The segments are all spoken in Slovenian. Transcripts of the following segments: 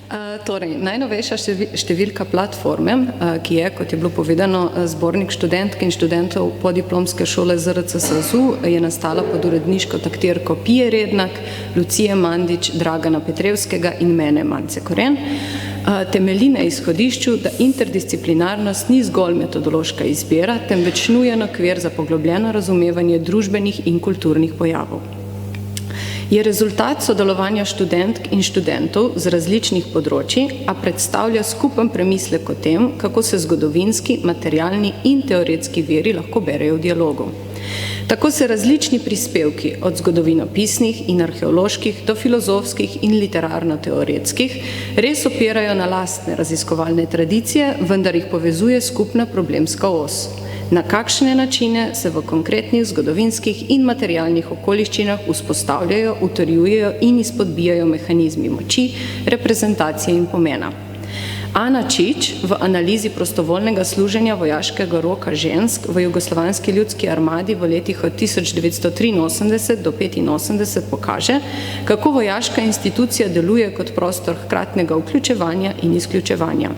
Torej, najnovejša številka platforme, ki je, kot je bilo povedano, zbornik študentk in študentov podiplomske šole ZRC SAZU, je nastala pod uredniško taktirko Pije Rednak, Lucije Mandić, Dragana Petrevskega in mene, Mance Koren. Temelji na izhodišču, da interdisciplinarnost ni zgolj metodološka izbira, temveč nujen okvir za poglobljeno razumevanje družbenih in kulturnih pojavov. Je rezultat sodelovanja študentk in študentov z različnih področij, a predstavlja skupen premislek o tem, kako se zgodovinski, materialni in teoretski viri lahko berejo v dialogu. Tako se različni prispevki od zgodovinopisnih in arheoloških do filozofskih in literarno-teoretskih res opirajo na lastne raziskovalne tradicije, vendar jih povezuje skupna problemska os. Na kakšne načine se v konkretnih zgodovinskih in materialnih okoliščinah vzpostavljajo, utrjujejo in izpodbijajo mehanizmi moči, reprezentacije in pomena. Ana Čič v analizi prostovoljnega služenja vojaškega roka žensk v jugoslovanski ljudski armadi v letih od 1983 do 1985 pokaže, kako vojaška institucija deluje kot prostor hkratnega vključevanja in izključevanja.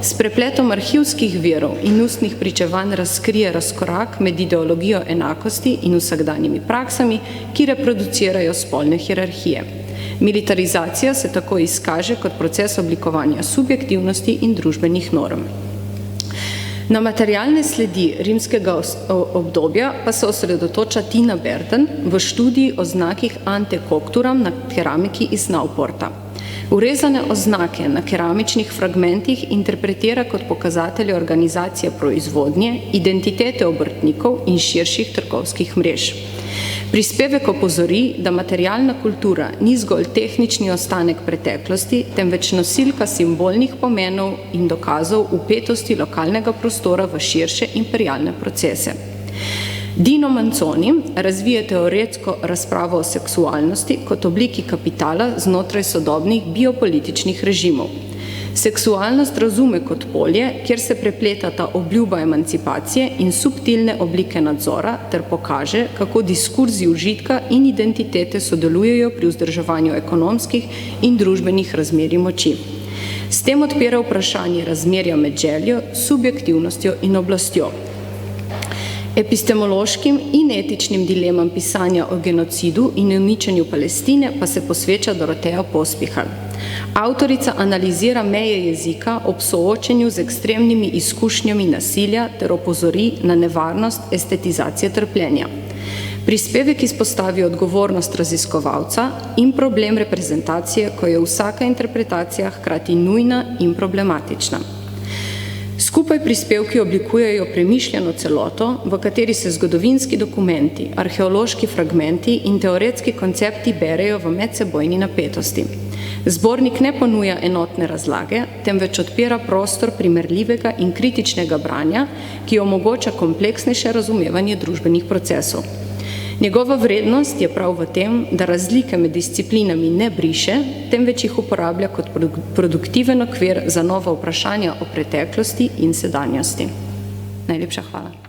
S prepletom arhivskih virov in ustnih pričevanj razkrije razkorak med ideologijo enakosti in vsakdanjimi praksami, ki reproducirajo spolne hierarhije. Militarizacija se tako izkaže kot proces oblikovanja subjektivnosti in družbenih norm. Na materialne sledi rimskega obdobja pa se osredotoča Tina Berden v študiji o znakih ante Cocturam na keramiki iz Nauporta. Urezane oznake na keramičnih fragmentih interpretira kot pokazatelje organizacije proizvodnje, identitete obrtnikov in širših trgovskih mrež. Prispevek opozori, da materialna kultura ni zgolj tehnični ostanek preteklosti, temveč nosilka simbolnih pomenov in dokazov vpetosti lokalnega prostora v širše imperialne procese. Dino Manzoni razvije teoretsko razpravo o seksualnosti kot obliki kapitala znotraj sodobnih biopolitičnih režimov. Seksualnost razume kot polje, kjer se prepletata obljuba emancipacije in subtilne oblike nadzora, ter pokaže, kako diskurzi užitka in identitete sodelujejo pri vzdrževanju ekonomskih in družbenih razmerij moči. S tem odpira vprašanje razmerja med željo, subjektivnostjo in oblastjo. Epistemološkim in etičnim dilemam pisanja o genocidu in uničenju Palestine pa se posveča Doroteja Pospihal. Avtorica analizira meje jezika ob soočenju z ekstremnimi izkušnjami nasilja ter opozori na nevarnost estetizacije trpljenja. Prispevek izpostavi odgovornost raziskovalca in problem reprezentacije, ko je vsaka interpretacija hkrati nujna in problematična. Skupaj prispevki oblikujejo premišljeno celoto, v kateri se zgodovinski dokumenti, arheološki fragmenti in teoretski koncepti berejo v medsebojni napetosti. Zbornik ne ponuja enotne razlage, temveč odpira prostor primerljivega in kritičnega branja, ki omogoča kompleksnejše razumevanje družbenih procesov. Njegova vrednost je prav v tem, da razlike med disciplinami ne briše, temveč jih uporablja kot produktiven okvir za nova vprašanja o preteklosti in sedanjosti. Najlepša hvala.